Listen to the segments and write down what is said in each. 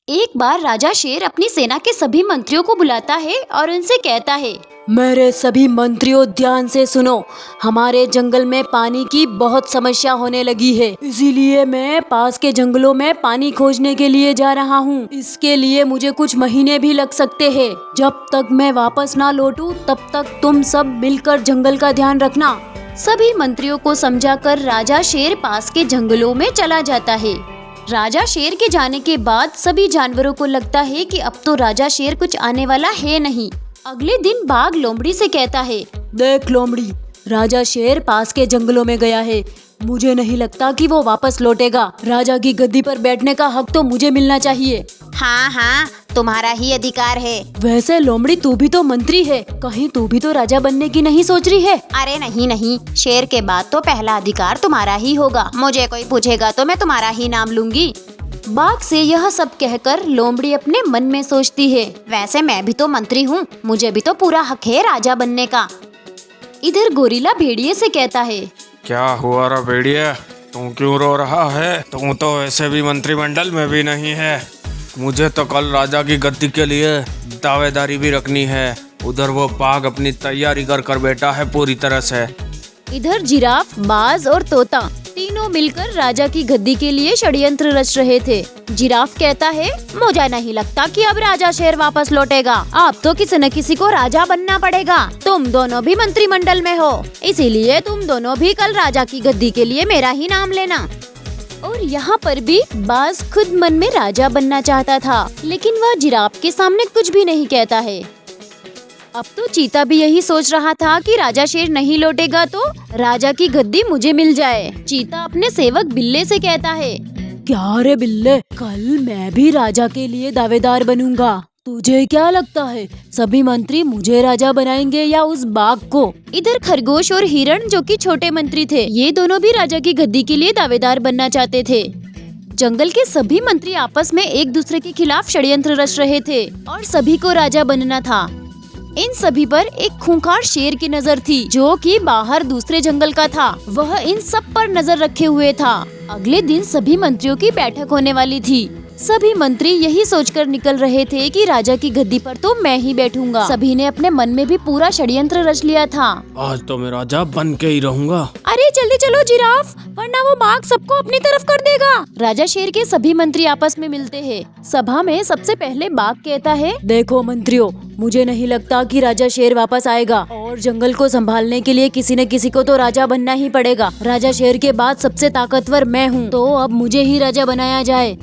एक बार राजा शेर अपनी सेना के सभी मंत्रियों को बुलाता है और उनसे कहता है, मेरे सभी मंत्रियों ध्यान से सुनो। हमारे जंगल में पानी की बहुत समस्या होने लगी है, इसीलिए मैं पास के जंगलों में पानी खोजने के लिए जा रहा हूँ। इसके लिए मुझे कुछ महीने भी लग सकते हैं। जब तक मैं वापस ना लौटूं तब तक तुम सब मिलकर जंगल का ध्यान रखना। सभी मंत्रियों को समझाकर राजा शेर पास के जंगलों में चला जाता है। राजा शेर के जाने के बाद सभी जानवरों को लगता है कि अब तो राजा शेर कुछ आने वाला है नहीं। अगले दिन बाघ लोमड़ी से कहता है, देख लोमड़ी, राजा शेर पास के जंगलों में गया है। मुझे नहीं लगता कि वो वापस लौटेगा। राजा की गद्दी पर बैठने का हक तो मुझे मिलना चाहिए। हाँ हाँ, तुम्हारा ही अधिकार है। वैसे लोमड़ी, तू भी तो मंत्री है, कहीं तू भी तो राजा बनने की नहीं सोच रही है? अरे नहीं नहीं, शेर के बाद तो पहला अधिकार तुम्हारा ही होगा। मुझे कोई पूछेगा तो मैं तुम्हारा ही नाम लूंगी। बाघ से यह सब कहकर लोमड़ी अपने मन में सोचती है, वैसे मैं भी तो मंत्री हूँ, मुझे भी तो पूरा हक है राजा बनने का। इधर गोरिल्ला भेड़िए से कहता है, क्या हुआ रे भेड़िया, तू क्यों रो रहा है? तू तो वैसे भी मंत्रिमंडल में भी नहीं है। मुझे तो कल राजा की गद्दी के लिए दावेदारी भी रखनी है। उधर वो बाघ अपनी तैयारी कर बैठा है पूरी तरह से। इधर जिराफ, बाज और तोता तीनों मिलकर राजा की गद्दी के लिए षड्यंत्र रच रहे थे। जिराफ कहता है, मुझे नहीं लगता कि अब राजा शेर वापस लौटेगा। अब तो किसी न किसी को राजा बनना पड़ेगा। तुम दोनों भी मंत्रिमंडल में हो, इसीलिए तुम दोनों भी कल राजा की गद्दी के लिए मेरा ही नाम लेना। और यहाँ पर भी बाज खुद मन में राजा बनना चाहता था, लेकिन वह जिराफ के सामने कुछ भी नहीं कहता है। अब तो चीता भी यही सोच रहा था कि राजा शेर नहीं लौटेगा तो राजा की गद्दी मुझे मिल जाए। चीता अपने सेवक बिल्ले से कहता है, क्या रे बिल्ले, कल मैं भी राजा के लिए दावेदार बनूंगा। तुझे क्या लगता है, सभी मंत्री मुझे राजा बनाएंगे या उस बाघ को? इधर खरगोश और हिरण, जो कि छोटे मंत्री थे, ये दोनों भी राजा की गद्दी के लिए दावेदार बनना चाहते थे। जंगल के सभी मंत्री आपस में एक दूसरे के खिलाफ षड्यंत्र रच रहे थे और सभी को राजा बनना था। इन सभी पर एक खूंखार शेर की नजर थी, जो कि बाहर दूसरे जंगल का था। वह इन सब पर नजर रखे हुए था। अगले दिन सभी मंत्रियों की बैठक होने वाली थी। सभी मंत्री यही सोचकर निकल रहे थे कि राजा की गद्दी पर तो मैं ही बैठूंगा। सभी ने अपने मन में भी पूरा षड्यंत्र रच लिया था। आज तो मैं राजा बन के ही रहूंगा। अरे जल्दी चलो जिराफ, वरना वो बाघ सबको अपनी तरफ कर देगा। राजा शेर के सभी मंत्री आपस में मिलते हैं। सभा में सबसे पहले बाघ कहता है, देखो मंत्रियों, मुझे नहीं लगता कि राजा शेर वापस आएगा और जंगल को संभालने के लिए किसी न किसी को तो राजा बनना ही पड़ेगा। राजा शेर के बाद सबसे ताकतवर मैं हूँ, तो अब मुझे ही राजा बनाया जाए।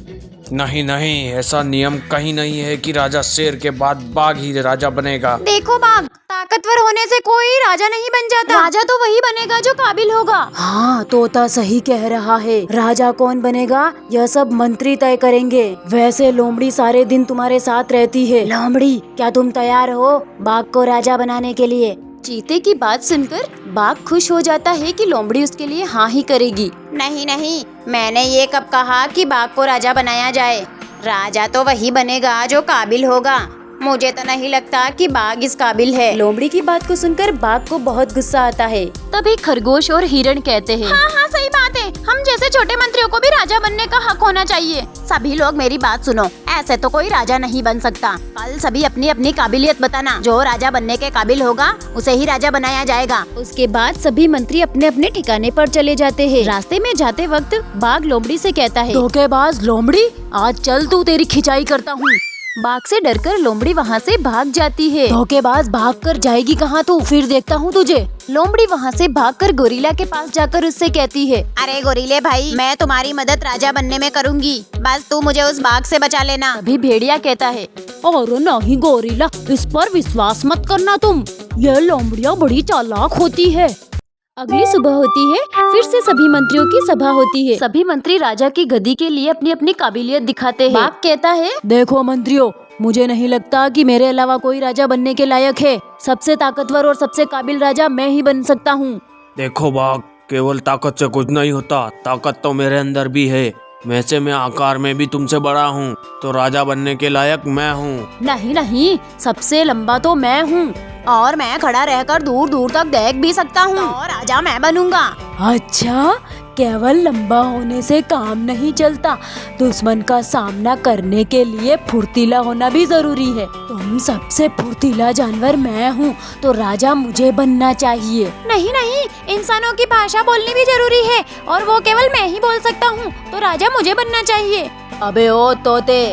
नहीं नहीं, ऐसा नियम कहीं नहीं है कि राजा शेर के बाद बाघ ही राजा बनेगा। देखो बाघ, ताकतवर होने से कोई राजा नहीं बन जाता। राजा तो वही बनेगा जो काबिल होगा। हाँ, तोता सही कह रहा है। राजा कौन बनेगा यह सब मंत्री तय करेंगे। वैसे लोमड़ी सारे दिन तुम्हारे साथ रहती है। लोमड़ी, क्या तुम तैयार हो बाघ को राजा बनाने के लिए? चीते की बात सुनकर बाघ खुश हो जाता है कि लोमड़ी उसके लिए हाँ ही करेगी। नहीं नहीं, मैंने ये कब कहा कि बाघ को राजा बनाया जाए। राजा तो वही बनेगा जो काबिल होगा। मुझे तो नहीं लगता कि बाघ इस काबिल है। लोमड़ी की बात को सुनकर बाघ को बहुत गुस्सा आता है। तभी खरगोश और हिरण कहते हैं, हाँ हाँ सही बात है, हम जैसे छोटे मंत्रियों को भी राजा बनने का हक होना चाहिए। सभी लोग मेरी बात सुनो, ऐसे तो कोई राजा नहीं बन सकता। कल सभी अपनी अपनी काबिलियत बताना, जो राजा बनने के काबिल होगा उसे ही राजा बनाया जाएगा। उसके बाद सभी मंत्री अपने अपने ठिकाने पर चले जाते हैं। रास्ते में जाते वक्त बाघ लोमड़ी से कहता है, धोखेबाज लोमड़ी, आज चल तू तेरी खिंचाई करता हूँ। बाघ से डरकर लोमड़ी वहाँ से भाग जाती है। धोखेबाज, भाग कर जाएगी कहाँ तू? फिर देखता हूँ तुझे। लोमड़ी वहाँ से भागकर गोरिल्ला के पास जाकर उससे कहती है, अरे गोरिल्ले भाई, मैं तुम्हारी मदद राजा बनने में करूँगी, बस तू मुझे उस बाघ से बचा लेना। अभी भेड़िया कहता है, और नहीं गोरिल्ला, इस पर विश्वास मत करना तुम, ये लोमड़िया बड़ी चालाक होती है। अगली सुबह होती है, फिर से सभी मंत्रियों की सभा होती है। सभी मंत्री राजा की गद्दी के लिए अपनी अपनी काबिलियत दिखाते हैं। बाघ कहता है, देखो मंत्रियों, मुझे नहीं लगता कि मेरे अलावा कोई राजा बनने के लायक है। सबसे ताकतवर और सबसे काबिल राजा मैं ही बन सकता हूँ। देखो बाघ, केवल ताकत से कुछ नहीं होता, ताकत तो मेरे अंदर भी है। वैसे मैं आकार में भी तुमसे बड़ा हूँ, तो राजा बनने के लायक मैं हूँ। नहीं नहीं, सबसे लंबा तो मैं हूँ, और मैं खड़ा रहकर दूर दूर तक देख भी सकता हूँ, और राजा मैं बनूंगा। अच्छा, केवल लंबा होने से काम नहीं चलता, दुश्मन का सामना करने के लिए फुर्तीला होना भी जरूरी है। तुम सबसे फुर्तीला जानवर मैं हूँ, तो राजा मुझे बनना चाहिए। नहीं नहीं, इंसानों की भाषा बोलनी भी जरूरी है और वो केवल मैं ही बोल सकता हूँ, तो राजा मुझे बनना चाहिए। अबे ओ तोते,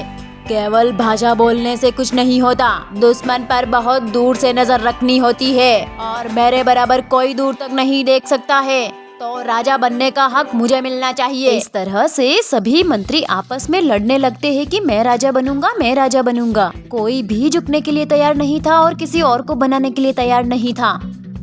केवल भाषा बोलने से कुछ नहीं होता, दुश्मन पर बहुत दूर से नजर रखनी होती है और मेरे बराबर कोई दूर तक नहीं देख सकता है, तो राजा बनने का हक मुझे मिलना चाहिए। इस तरह से सभी मंत्री आपस में लड़ने लगते हैं कि मैं राजा बनूंगा, मैं राजा बनूंगा। कोई भी झुकने के लिए तैयार नहीं था और किसी और को बनाने के लिए तैयार नहीं था।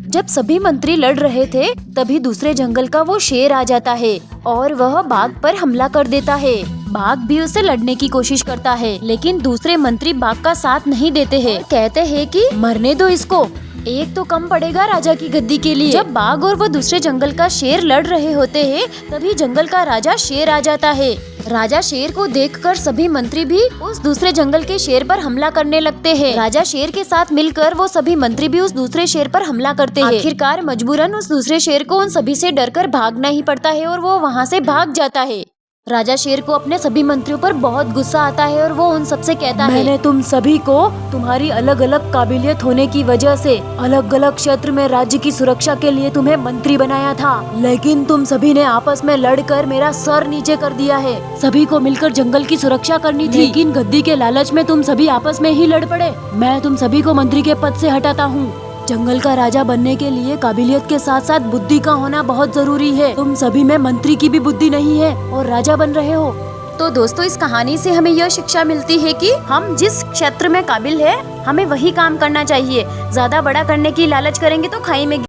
जब सभी मंत्री लड़ रहे थे, तभी दूसरे जंगल का वो शेर आ जाता है और वह बाघ पर हमला कर देता है। बाघ भी उससे लड़ने की कोशिश करता है, लेकिन दूसरे मंत्री बाघ का साथ नहीं देते हैं। कहते हैं कि मरने दो इसको, एक तो कम पड़ेगा राजा की गद्दी के लिए। जब बाघ और वो दूसरे जंगल का शेर लड़ रहे होते हैं, तभी जंगल का राजा शेर आ जाता है। राजा शेर को देखकर सभी मंत्री भी उस दूसरे जंगल के शेर पर हमला करने लगते हैं। राजा शेर के साथ मिलकर वो सभी मंत्री भी उस दूसरे शेर पर हमला करते हैं। आखिरकार मजबूरन उस दूसरे शेर को उन सभी से डरकर भागना ही पड़ता है और वो वहाँ से भाग जाता है। राजा शेर को अपने सभी मंत्रियों पर बहुत गुस्सा आता है और वो उन सबसे कहता है, मैंने तुम सभी को तुम्हारी अलग अलग काबिलियत होने की वजह से अलग अलग क्षेत्र में राज्य की सुरक्षा के लिए तुम्हें मंत्री बनाया था, लेकिन तुम सभी ने आपस में लड़कर मेरा सर नीचे कर दिया है। सभी को मिलकर जंगल की सुरक्षा करनी थी, लेकिन गद्दी के लालच में तुम सभी आपस में ही लड़ पड़े। मैं तुम सभी को मंत्री के पद से हटाता हूँ। जंगल का राजा बनने के लिए काबिलियत के साथ साथ बुद्धि का होना बहुत जरूरी है। तुम सभी में मंत्री की भी बुद्धि नहीं है और राजा बन रहे हो। तो दोस्तों, इस कहानी से हमें यह शिक्षा मिलती है कि हम जिस क्षेत्र में काबिल है, हमें वही काम करना चाहिए। ज्यादा बड़ा करने की लालच करेंगे तो खाई में